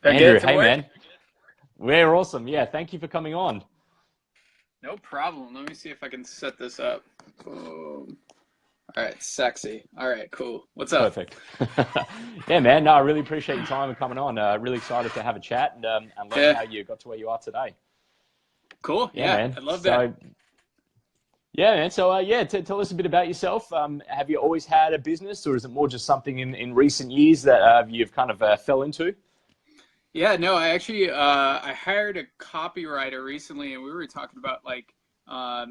Andrew, Again to hey work? man, we're awesome. Yeah, thank you for coming on. No problem. Let me see if I can set this up. Boom. All right, sexy. All right, cool. What's up? Perfect. Yeah, man. No, I really appreciate your time and coming on. Really excited to have a chat and learn Yeah, how you got to where you are today. cool. Yeah, Yeah, man. I love that. Yeah, man. Yeah, tell us a bit about yourself. Have you always had a business, or is it more just something in recent years that you've kind of fell into? Yeah, no, I actually I hired a copywriter recently, and we were talking about like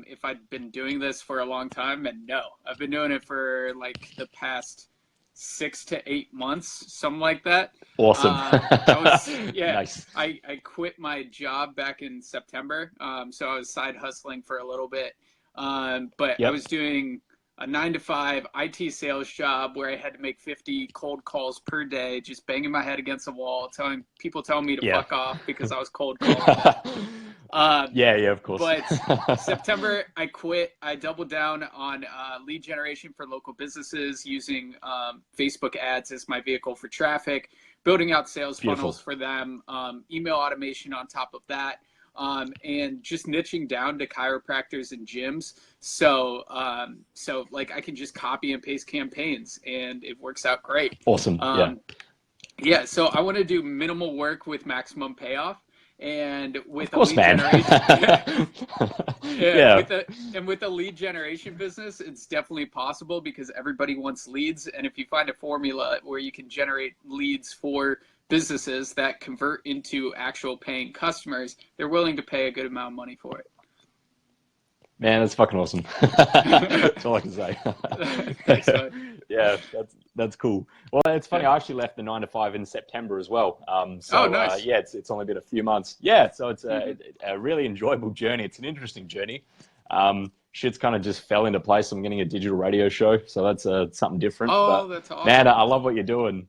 if I'd been doing this for a long time, and no, I've been doing it for like the past 6 to 8 months, something like that. Awesome. I was yeah, Nice. I quit my job back in September, so I was side hustling for a little bit, but I Yep. was doing a 9 to 5 IT sales job where I had to make 50 cold calls per day, just banging my head against a wall, telling me to Yeah. fuck off because I was cold calling them. Um, Yeah, yeah, of course. but September, I quit. I doubled down on lead generation for local businesses using Facebook ads as my vehicle for traffic, building out sales funnels Beautiful. for them, email automation on top of that, and just niching down to chiropractors and gyms. So like I can just copy and paste campaigns, and it works out great. Awesome. Yeah. Um, yeah, so I want to do minimal work with maximum payoff, and Of with a course, lead man. generation, yeah, yeah, Yeah, with a lead generation business, it's definitely possible because everybody wants leads, and if you find a formula where you can generate leads for businesses that convert into actual paying customers, they're willing to pay a good amount of money for man, that's fucking awesome. That's all I can say. it. Thanks, bud. Yeah, that's cool. Well, it's funny. Yeah. I actually left the 9 to 5 in September as well. Oh, nice. Yeah, it's only been a few months. Yeah, so it's Hmm. a really enjoyable journey. It's an interesting journey. Shit's kind of just fell into place. I'm getting a digital radio show, so that's something different. Oh, But that's man, awesome. I love what you're doing.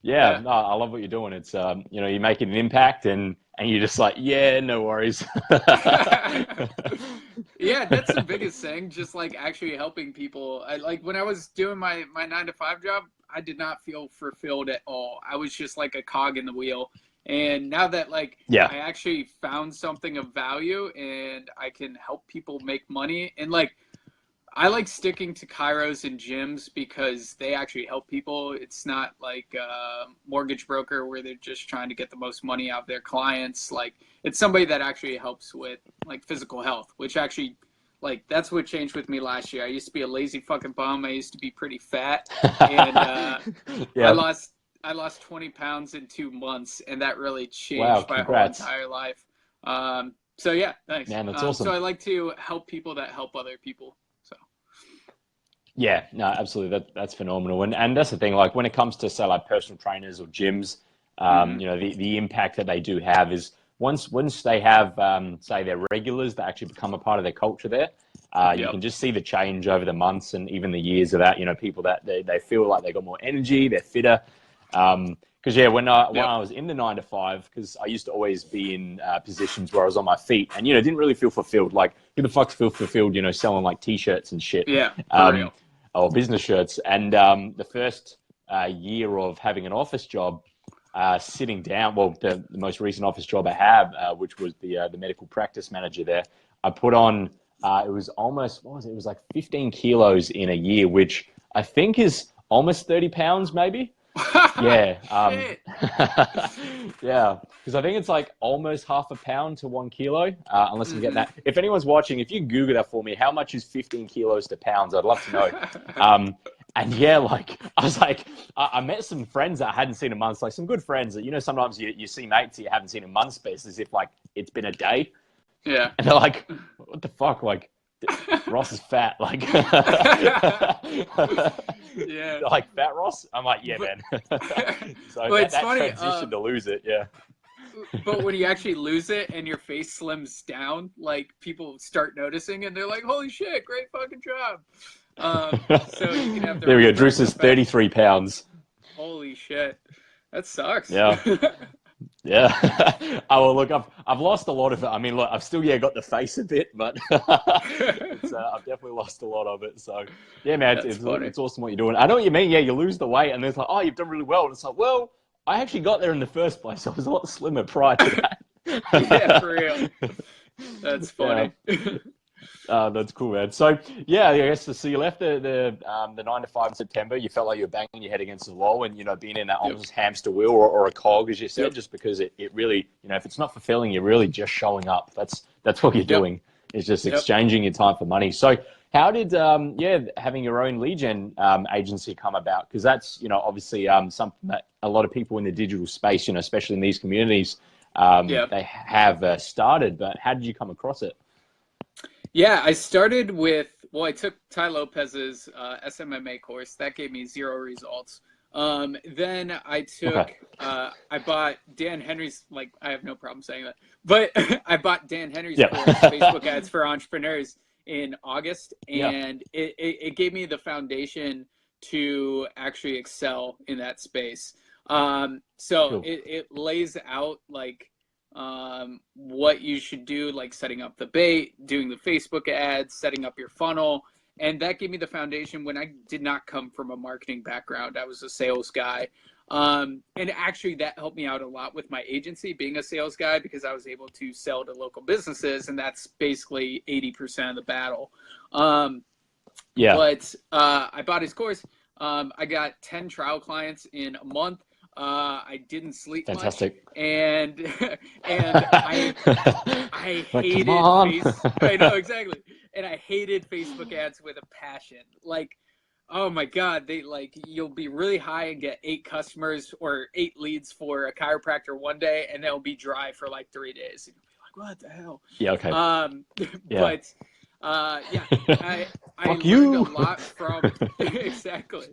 Yeah, Yeah. no, I love what you're doing. It's you're making an impact, and you're just like, yeah, no worries. Yeah, that's the biggest thing. Just like actually helping people. I like when I was doing my 9 to 5 job, I did not feel fulfilled at all. I was just like a cog in the wheel. And now that like Yeah, I actually found something of value and I can help people make money and like I like sticking to Kairos and gyms because they actually help people. It's not like a mortgage broker where they're just trying to get the most money out of their clients. Like it's somebody that actually helps with like physical health, which actually like that's what changed with me last year. I used to be a lazy fucking bum. I used to be pretty fat, and I yeah. lost I lost 20 pounds in 2 months, and that really Wow, changed my whole congrats, entire life. So yeah, thanks. man. That's So awesome. I like to help people that help other people. So. Yeah, no, absolutely. That's phenomenal. And that's the thing. Like when it comes to say like personal trainers or gyms, Hmm. the impact that they do have is once they have say their regulars that actually become a part of their culture there, you Yep. can just see the change over the months and even the years of that. People that they feel like they got more energy, they're fitter. Because yeah, when Yep. I was in the 9 to 5, because I used to always be in positions where I was on my feet and didn't really feel fulfilled. Like who the fuck's feel fulfilled? Selling like t-shirts and shit. Yeah. For Um, real. or business shirts. And the first year of having an office job, sitting down, well, the most recent office job I have, which was the medical practice manager there, I put on, it was almost, what was it? It was like 15 kilos in a year, which I think is almost 30 pounds, maybe. Yeah. Shit. Yeah. Because I think it's like almost half a pound to 1 kilo, unless I'm getting Hmm. that. If anyone's watching, if you Google that for me, how much is 15 kilos to pounds? I'd love to know. Um, and yeah, like I was like, I met some friends that I hadn't seen in months, like some good friends that, sometimes you see mates that you haven't seen in months, but it's as if like it's been a day. Yeah. And they're like, what the fuck? Like, Ross is fat. Like, Yeah. like fat Ross. I'm like, yeah, But man. So but that it's that funny. transition to lose it, yeah, But when you actually lose it and your face slims down, like people start noticing and they're like, "Holy shit, great fucking job." So you can have the there we go. reverse Drews is effect. 33 pounds. Holy shit, that sucks. Yeah, yeah. Oh well, look, I've lost a lot of it. I mean, look, I've still got the face a bit, but it's I've definitely lost a lot of it. So yeah, man, That's funny. it's awesome what you're doing. I know what you mean. Yeah, you lose the weight, and it's like, oh, you've done really well. And it's like, well, I actually got there in the first place. I was a lot slimmer prior to Yeah, for that. real. That's Yeah. funny. That's cool, man. So yeah, I guess so. You left the 9 to 5 in September. You felt like you were banging your head against the wall, and being in that Yep. almost hamster wheel or a cog, as you said, Yep. just because it really, if it's not fulfilling, you're really just showing up. That's what you're Yep. doing. It's just Yep. exchanging your time for money. So how did having your own lead gen agency come about? Because that's obviously something that a lot of people in the digital space, especially in these communities, Yeah. they have started. But how did you come across it? Yeah, I started with, well, I took Ty Lopez's SMMA course. That gave me 0 results. Then I took, Okay. I bought Dan Henry's, like, I have no problem saying that, but I bought Dan Henry's Yep. course, Facebook Ads for Entrepreneurs, in August, Yeah. and it gave me the foundation to actually excel in that space. So Cool. it lays out, like, what you should do, like setting up the bait, doing the Facebook ads, setting up your funnel. And that gave me the foundation when I did not come from a marketing background. I was a sales guy. And actually that helped me out a lot with my agency, being a sales guy, because I was able to sell to local businesses, and that's basically 80% of the battle. Yeah. But I bought his course. I got 10 trial clients in a month. I didn't sleep Fantastic. much, and I Like, hated come on. I know, exactly, and I hated Facebook ads with a passion. Like, oh my God, you'll be really high and get 8 customers or 8 leads for a chiropractor one day, and they'll be dry for like 3 days. And you'll be like, what the hell? Yeah. Okay. Yeah. But yeah, I Fuck learned you. a lot from exactly.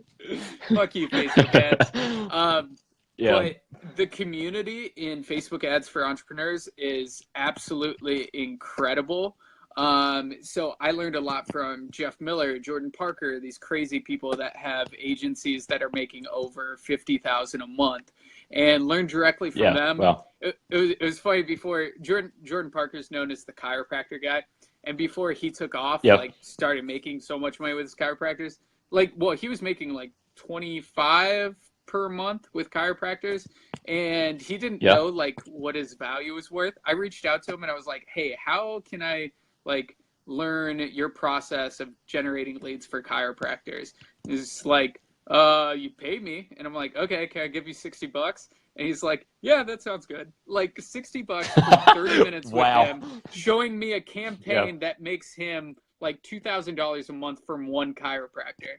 Fuck you, Facebook ads. Yeah. But the community in Facebook ads for entrepreneurs is absolutely incredible. So I learned a lot from Jeff Miller, Jordan Parker, these crazy people that have agencies that are making over 50,000 a month, and learned directly from them. Well. It was funny. Before Jordan Parker's known as the chiropractor guy, and before he took off, Yep. like started making so much money with his chiropractors, like, well, he was making like 25 per month with chiropractors, and he didn't know like what his value was worth. I reached out to him and I was like, hey, how can I like learn your process of generating leads for chiropractors? He's like, you pay me. And I'm like, okay, can I give you $60? And he's like, yeah, that sounds good. Like $60 for 30 minutes with him, showing me a campaign that makes him like $2,000 a month from one chiropractor.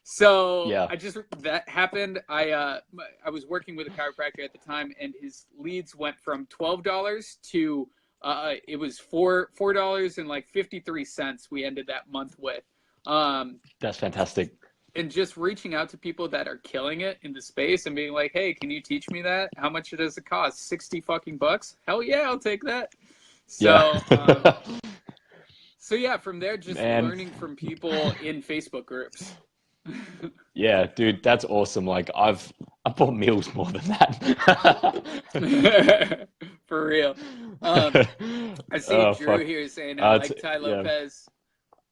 So that happened. I was working with a chiropractor at the time, and his leads went from $12 to it was $4 and like 53 cents. We ended that month with. That's fantastic. And just reaching out to people that are killing it in the space and being like, hey, can you teach me that? How much does it cost? 60 fucking bucks? Hell yeah, I'll take that. So so yeah, from there, just learning from people in Facebook groups. Yeah, dude, that's awesome. Like, I've bought meals more than that. For real. I see Drew here saying I like Ty Lopez.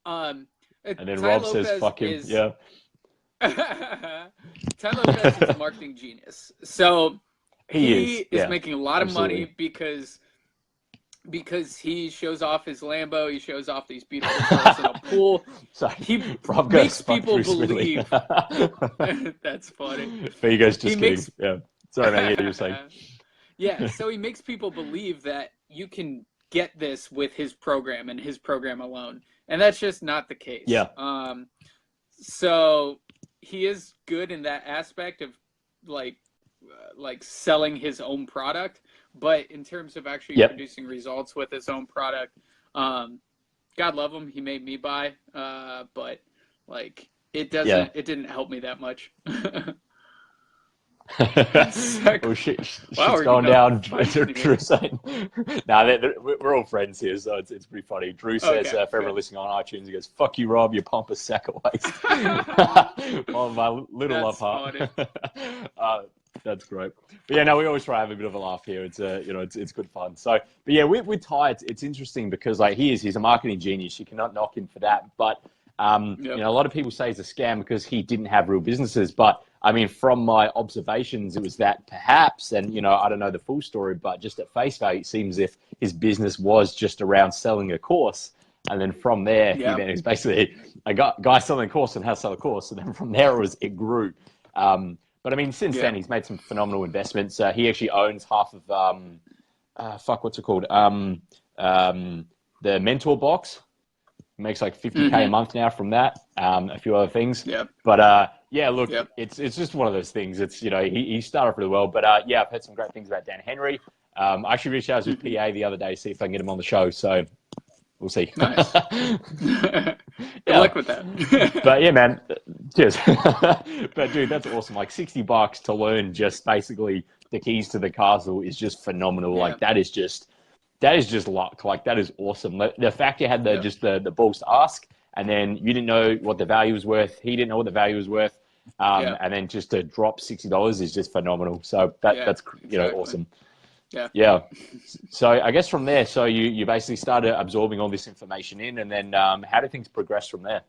And then Ty Rob Lopez says, fuck him. Ty Lopez is a marketing genius. So he is making a lot of money because he shows off his Lambo, he shows off these beautiful girls in a pool. Sorry, he Rob makes goes, people believe. That's funny. But you guys just kidding. Yeah. Sorry, man. You were saying. Yeah, so he makes people believe that you can get this with his program and his program alone. And that's just not the case. Yeah. So he is good in that aspect of like selling his own product, but in terms of actually producing results with his own product, God love him, he made me buy, but like it didn't help me that much. Well, shit's going down. Drew saying, we're all friends here, so it's pretty funny. Drew says, for everyone listening on iTunes, he goes, "Fuck you, Rob, you pompous sack of waste." Oh, my little love heart. That's great. But yeah, no, we always try to have a bit of a laugh here. It's it's good fun. So, but yeah, with Ty, it's interesting because like he's a marketing genius. You cannot knock him for that. But A lot of people say it's a scam because he didn't have real businesses. But I mean, from my observations, it was that perhaps, and I don't know the full story, but just at face value, it seems as if his business was just around selling a course. And then from there, he then is basically a guy selling a course and how to sell a course. And then from there, it grew. But I mean, since then, he's made some phenomenal investments. He actually owns half of, what's it called? The Mentor Box. He makes like $50K a month now from that. A few other things. But look, it's just one of those things. It's, he started really well. But I've heard some great things about Dan Henry. I actually reached out to his PA the other day to see if I can get him on the show. So we'll see. Nice. Good luck with that. But yeah, man, cheers. But dude, that's awesome. Like $60 to learn just basically the keys to the castle is just phenomenal. Yeah. Like that is just luck. Like that is awesome. The fact you had the balls to ask, and then you didn't know what the value was worth. He didn't know what the value was worth. And then just to drop $60 is just phenomenal. So that's awesome. Yeah. So I guess from there, so you basically started absorbing all this information in, and then how did things progress from there?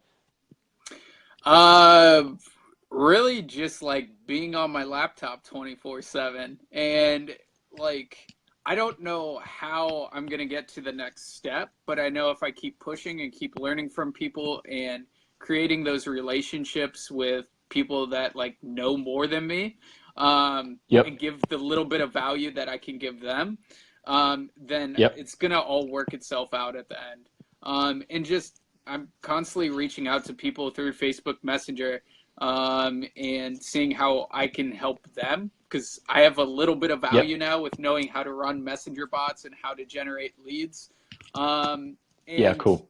Really just like being on my laptop 24/7, and like I don't know how I'm gonna get to the next step, but I know if I keep pushing and keep learning from people and creating those relationships with people that like know more than me, and give the little bit of value that I can give them, then it's going to all work itself out at the end. And just, I'm constantly reaching out to people through Facebook Messenger, and seeing how I can help them, because I have a little bit of value now with knowing how to run messenger bots and how to generate leads. Cool.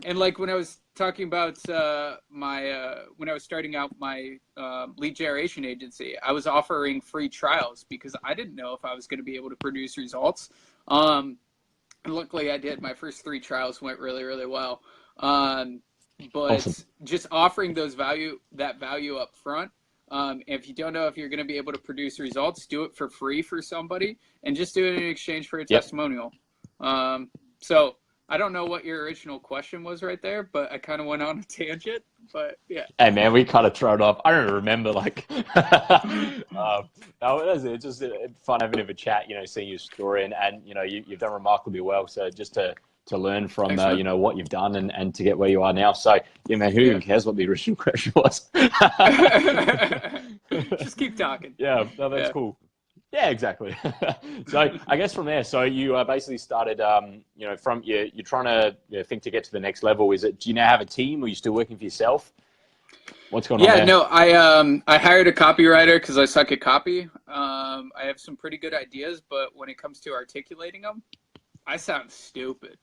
And like when I was talking about when I was starting out my lead generation agency, I was offering free trials because I didn't know if I was going to be able to produce results. And luckily I did. My first 3 trials went really, really well. But awesome. Just offering that value up front. If you don't know if you're going to be able to produce results, do it for free for somebody and just do it in exchange for a testimonial. So I don't know what your original question was right there, but I kind of went on a tangent. But yeah. Hey man, we kind of thrown off. I don't remember like. It's just fun having a chat. Seeing your story and you've done remarkably well. So just to learn from what you've done and to get where you are now. So yeah, man, who even cares what the original question was? Just keep talking. Yeah, no, that's cool. Yeah, exactly. So I guess from there, so you basically started, from you're trying to think to get to the next level. Do you now have a team, or are you still working for yourself? What's going on there? Yeah, no, I hired a copywriter because I suck at copy. I have some pretty good ideas, but when it comes to articulating them, I sound stupid.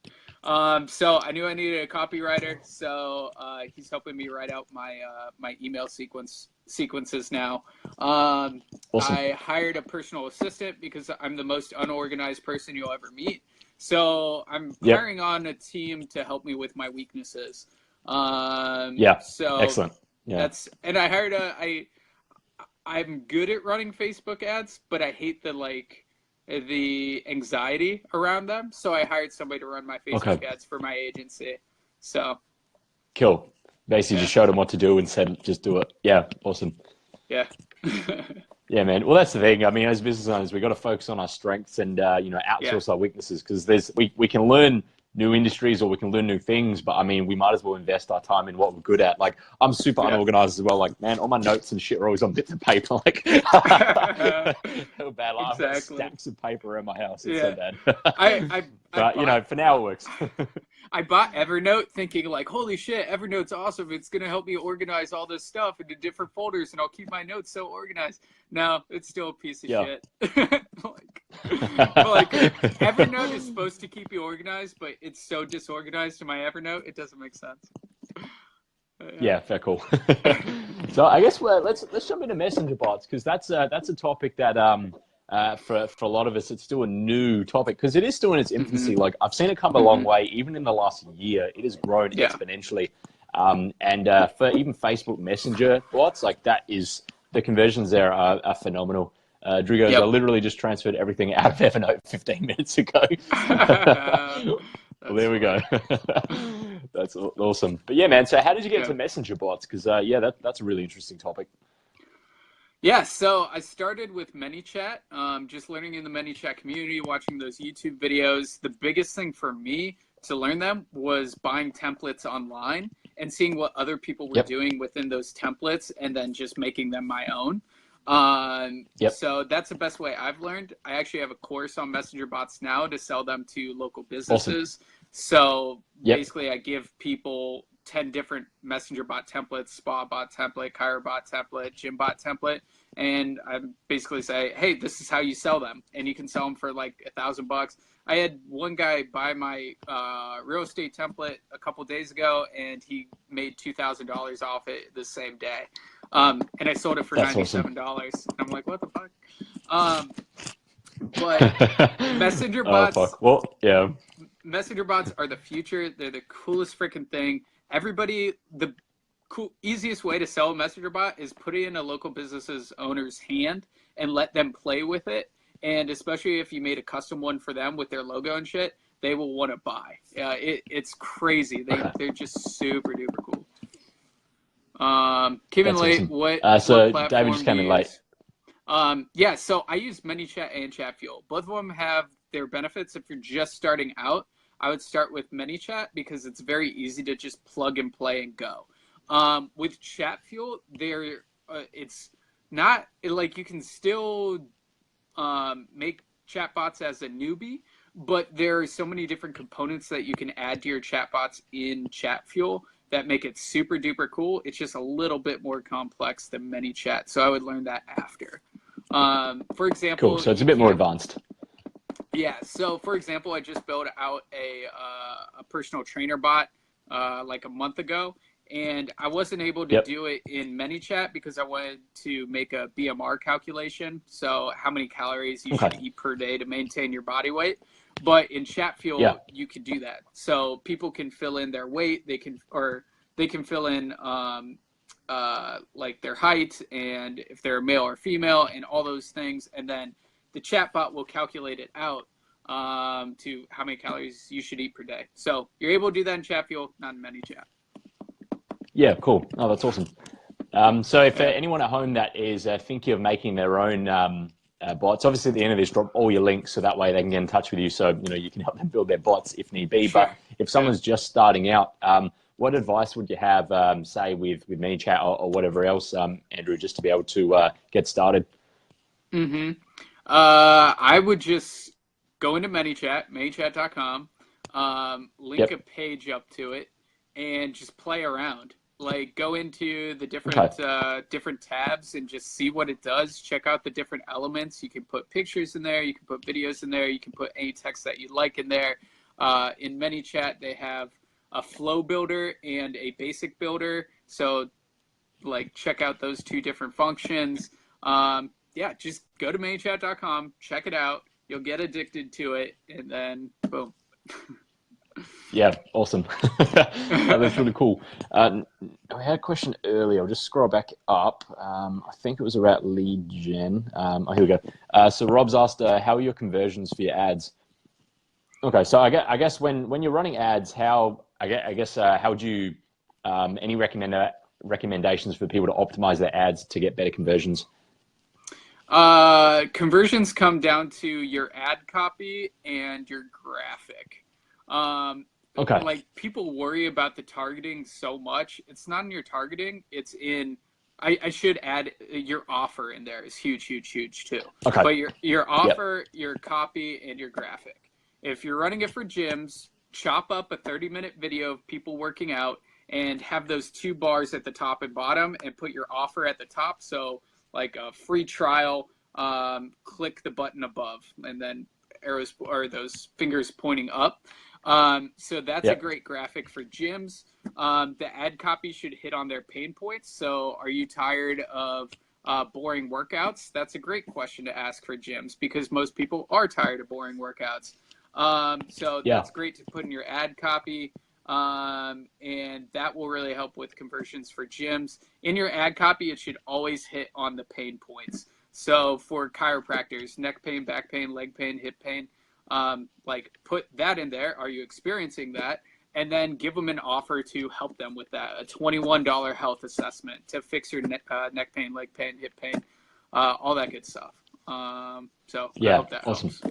So I knew I needed a copywriter. So he's helping me write out my email sequences now. Awesome. I hired a personal assistant because I'm the most unorganized person you'll ever meet. So I'm hiring on a team to help me with my weaknesses. So excellent. Yeah. And I hired I'm good at running Facebook ads, but I hate the anxiety around them. So I hired somebody to run my Facebook ads for my agency. So cool. Basically just showed them what to do and said, just do it. Yeah. Awesome. Yeah. Yeah, man. Well, that's the thing. I mean, as business owners, we got to focus on our strengths and, outsource our weaknesses, because we can learn new industries or we can learn new things, but I mean, we might as well invest our time in what we're good at. Like, I'm super unorganized as well. Like, man, all my notes and shit are always on bits of paper. Like, bad laugh. Exactly. Stacks of paper around my house. It's so bad. But for now it works. I bought Evernote thinking like, holy shit, Evernote's awesome. It's going to help me organize all this stuff into different folders and I'll keep my notes so organized. No, it's still a piece of shit. Evernote is supposed to keep you organized, but it's so disorganized in my Evernote, it doesn't make sense. Yeah, fair call. So I guess let's jump into messenger bots, because that's a topic that for a lot of us, it's still a new topic because it is still in its infancy. Like, I've seen it come a long way. Even in the last year, it has grown exponentially. And for even Facebook Messenger bots, like the conversions there are phenomenal. Drew goes, I literally just transferred everything out of Evernote 15 minutes ago. Well, there we go. That's awesome. But yeah, man. So how did you get Yeah. into messenger bots? Because yeah, that's a really interesting topic. Yeah, so I started with ManyChat, just learning in the ManyChat community, watching those YouTube videos. The biggest thing for me to learn them was buying templates online and seeing what other people were Yep. doing within those templates and then just making them my own. Yep. So that's the best way I've learned. I actually have a course on messenger bots now to sell them to local Awesome. businesses. So Yep. basically, I give people 10 different messenger bot templates: spa bot template, chiro bot template, gym bot template. And I basically say, hey, this is how you sell them. And you can sell them for like $1,000. I had one guy buy my real estate template a couple days ago, and he made $2,000 off it the same day. And I sold it for That's $97. awesome. I'm like, what the fuck? But messenger Oh bots fuck. Well, yeah. messenger bots are the future. They're the coolest freaking thing. Everybody, the easiest way to sell a messenger bot is put it in a local business's owner's hand and let them play with it. And especially if you made a custom one for them with their logo and shit, they will want to buy. It's crazy. They're just super duper cool. Came in That's late. awesome. What So David just platform do came in you late. use? Yeah, so I use ManyChat and ChatFuel. Both of them have their benefits. If you're just starting out, I would start with ManyChat because it's very easy to just plug and play and go. With ChatFuel, it's not like you can still make chatbots as a newbie, but there are so many different components that you can add to your chatbots in ChatFuel that make it super duper cool. It's just a little bit more complex than ManyChat, so I would learn that after. For Cool. example, So it's a you bit more can't. advanced. Yeah. So for example, I just built out a personal trainer bot like a month ago, and I wasn't able to Yep. do it in ManyChat because I wanted to make a BMR calculation, so how many calories you Okay. should eat per day to maintain your body weight. But in Yeah. ChatFuel, you could do that, so people can fill in their weight. They can fill in like their height and if they're male or female and all those things, and then the chatbot will calculate it out to how many calories you should eat per day. So you're able to do that in ChatFuel, not in ManyChat. Yeah. Cool. Oh, that's awesome. So if Yeah. anyone at home that is thinking of making their own bots, obviously at the end of this, drop all your links so that way they can get in touch with you. So you can help them build their bots if need be. Sure. But if Yeah. someone's just starting out, what advice would you have, say with ManyChat or whatever else, Andrew, just to be able to get started? Mm-hmm. I would just go into ManyChat, ManyChat.com, link Yep. a page up to it, and just play around. Like go into the Okay. different tabs and just see what it does. Check out the different elements. You can put pictures in there. You can put videos in there. You can put any text that you like in there. In ManyChat, they have a flow builder and a basic builder. So like check out those two different functions. Yeah, just go to ManyChat.com, check it out. You'll get addicted to it, and then boom. Yeah, awesome. That's really cool. We had a question earlier. I'll just scroll back up. I think it was about lead gen. Oh, here we go. So Rob's asked, how are your conversions for your ads? Okay, so I guess when you're running ads, how would you any recommendations for people to optimize their ads to get better conversions? Conversions come down to your ad copy and your graphic. Um, Okay. like people worry about the targeting so much. It's not in your targeting. It's in. I should add your offer in there is huge, huge, huge too. Okay. But your Yep. offer, your copy, and your graphic. If you're running it for gyms, chop up a 30-minute video of people working out and have those two bars at the top and bottom, and put your offer at the top. So like a free trial, click the button above, and then arrows or those fingers pointing up. So that's a Yep. great graphic for gyms. The ad copy should hit on their pain points. So are you tired of boring workouts? That's a great question to ask for gyms because most people are tired of boring workouts. So Yeah. that's great to put in your ad copy. And that will really help with conversions for gyms. In your ad copy, it should always hit on the pain points. So for chiropractors, neck pain, back pain, leg pain, hip pain, like put that in there. Are you experiencing that? and then give them an offer to help them with that. A $21 health assessment to fix your neck pain, leg pain, hip pain, all that good stuff. So I hope that helps.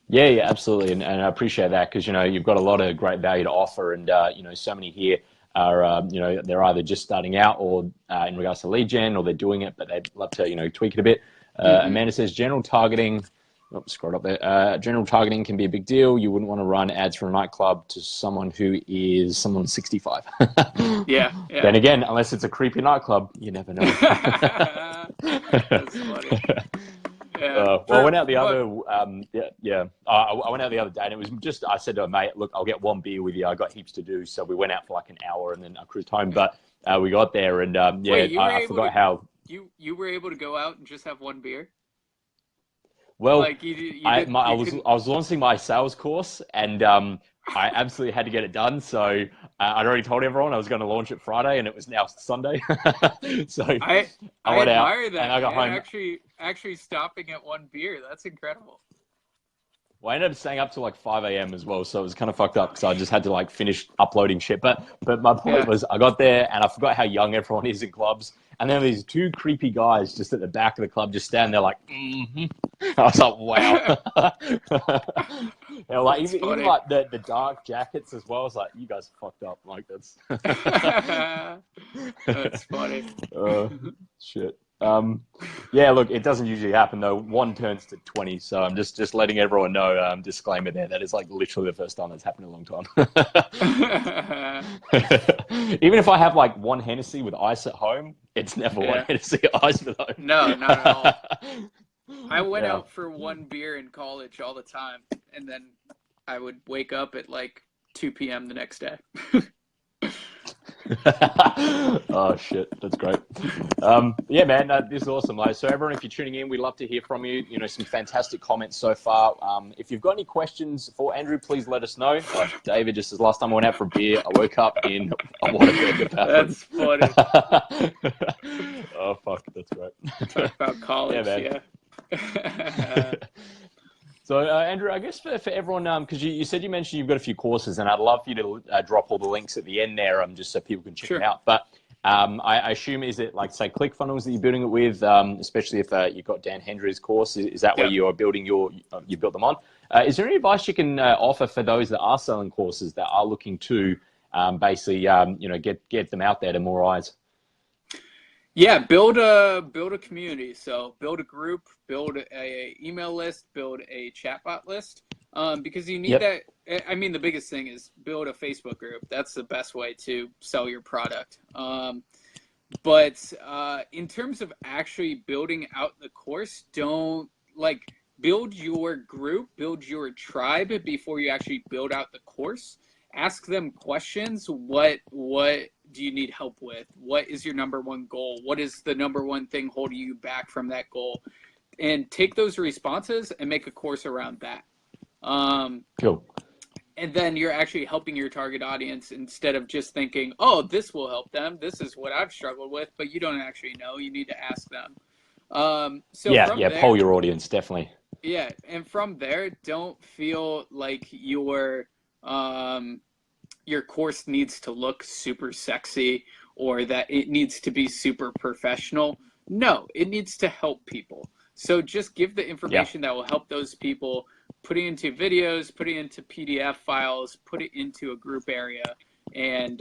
Yeah, absolutely, and I appreciate that because you've got a lot of great value to offer, and so many here are they're either just starting out or in regards to lead gen, or they're doing it but they'd love to tweak it a bit. Amanda says general targeting. Oh, scroll up there. General targeting can be a big deal. You wouldn't want to run ads for a nightclub to someone who is someone 65. Yeah. Then again, unless it's a creepy nightclub, you never know. That's funny. Well, I went out the other. I went out the other day, and it was just. I said to a mate, "Look, I'll get one beer with you. I got heaps to do." So we went out for like an hour, and then I cruised home. But we got there, and Wait, I forgot how. You were able to go out and just have one beer? Well, like I was launching my sales course, and I absolutely had to get it done. So I'd already told everyone I was going to launch it Friday, and it was now Sunday. So I went admire out, that. and I got home. Actually stopping at one beer, that's incredible. Well, I ended up staying up till like 5 a.m. as well, so it was kind of fucked up because I just had to like finish uploading shit. But my point was, I got there and I forgot how young everyone is in clubs, and then these two creepy guys just at the back of the club just standing there like, I was like, wow. Like even like the dark jackets as well. I was like, you guys are fucked up. Like that's that's funny. Shit. Look, it doesn't usually happen though. 1 turns to 20, so I'm just letting everyone know. Disclaimer there. That is like literally the first time that's happened in a long time. Even if I have like one Hennessy with ice at home, it's never one Hennessy ice with home. No, not at all. I went out for one beer in college all the time, and then I would wake up at like 2 p.m. the next day. Oh shit, that's great. Yeah, man, this is awesome. So everyone, if you're tuning in, we'd love to hear from you. Some fantastic comments so far. If you've got any questions for Andrew, please let us know. David, just as last time I went out for a beer, I woke up in a Whataburger bathroom. That's funny. Oh fuck, that's great. Talk about college, yeah. So, Andrew, I guess for everyone, because you said you mentioned you've got a few courses, and I'd love for you to drop all the links at the end there, just so people can check them out. But I assume, is it like, say, ClickFunnels that you're building it with, especially if you've got Dan Hendry's course? Is that where you're building you built them on? Is there any advice you can offer for those that are selling courses that are looking to basically, get them out there to more eyes? Yeah, build a community. So build a group, build a email list, build a chatbot list, because you need that. I mean, the biggest thing is build a Facebook group. That's the best way to sell your product. But in terms of actually building out the course, don't build your group, build your tribe before you actually build out the course. Ask them questions. What do you need help with? What is your number one goal? What is the number one thing holding you back from that goal? And take those responses and make a course around that. Cool. And then you're actually helping your target audience instead of just thinking, oh, this will help them. This is what I've struggled with, but you don't actually know. You need to ask them. Poll your audience, definitely. Yeah, and from there, don't feel like your course needs to look super sexy or that it needs to be super professional. No, it needs to help people. So just give the information that will help those people, put it into videos, put it into PDF files, put it into a group area, and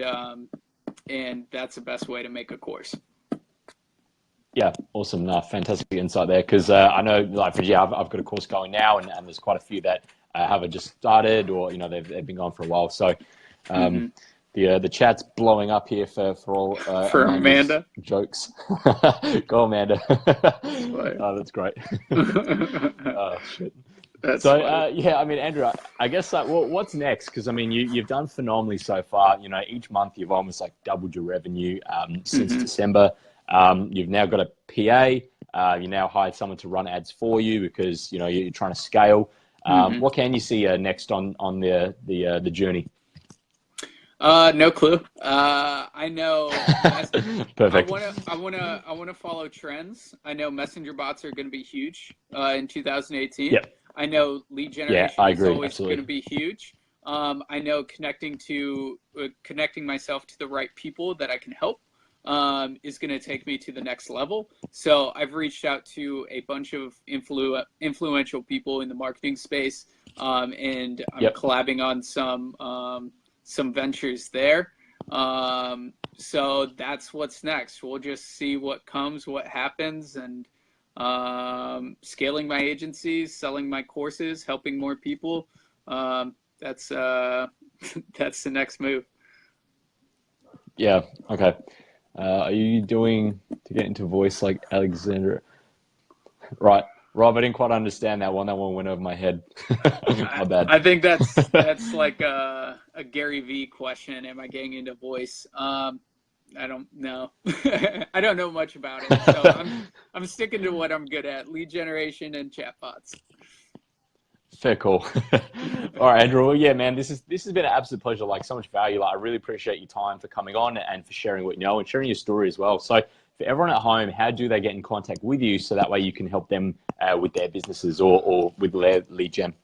that's the best way to make a course. Yeah, awesome. Fantastic insight there, because I know, like, for I've got a course going now, and there's quite a few that haven't just started, or they've been going for a while. So the chat's blowing up here for all for Amanda jokes. Go Amanda. Oh, that's great. Oh shit. That's so I mean, Andrew, I guess what's next? Because I mean, you've done phenomenally so far. Each month you've almost like doubled your revenue since December. You've now got a PA. You now hired someone to run ads for you because you're trying to scale. What can you see next on the journey? No clue. I know. Perfect. I wanna follow trends. I know messenger bots are going to be huge in 2018. Yep. I know lead generation is always going to be huge. I know connecting myself to the right people that I can help is going to take me to the next level. So I've reached out to a bunch of influential people in the marketing space, and I'm Yep. collabing on some ventures there. So that's what's next. We'll just see what comes, what happens, and scaling my agencies, selling my courses, helping more people. That's that's the next move. Yeah. Okay. Are you doing to get into voice like Alexander? Right. Rob, I didn't quite understand that one. That one went over my head. My bad. I think that's like a Gary V question. Am I getting into voice? I don't know. I don't know much about it, so I'm sticking to what I'm good at: lead generation and chatbots. Fair call. All right, Andrew. Well, yeah, man, this has been an absolute pleasure. Like, so much value. Like, I really appreciate your time for coming on and for sharing what you know and sharing your story as well. So, for everyone at home, how do they get in contact with you so that way you can help them with their businesses or with their lead gen?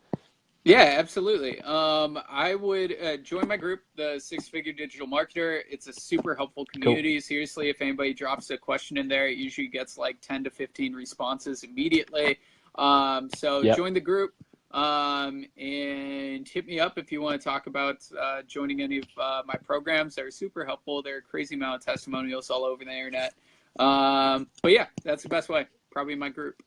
Yeah, absolutely. I would join my group, the Six Figure Digital Marketer. It's a super helpful Cool. community. Seriously, if anybody drops a question in there, it usually gets like 10 to 15 responses immediately. So Yep. join the group and hit me up if you want to talk about joining any of my programs. They're super helpful. There are a crazy amount of testimonials all over the internet. But yeah, that's the best way. Probably my group.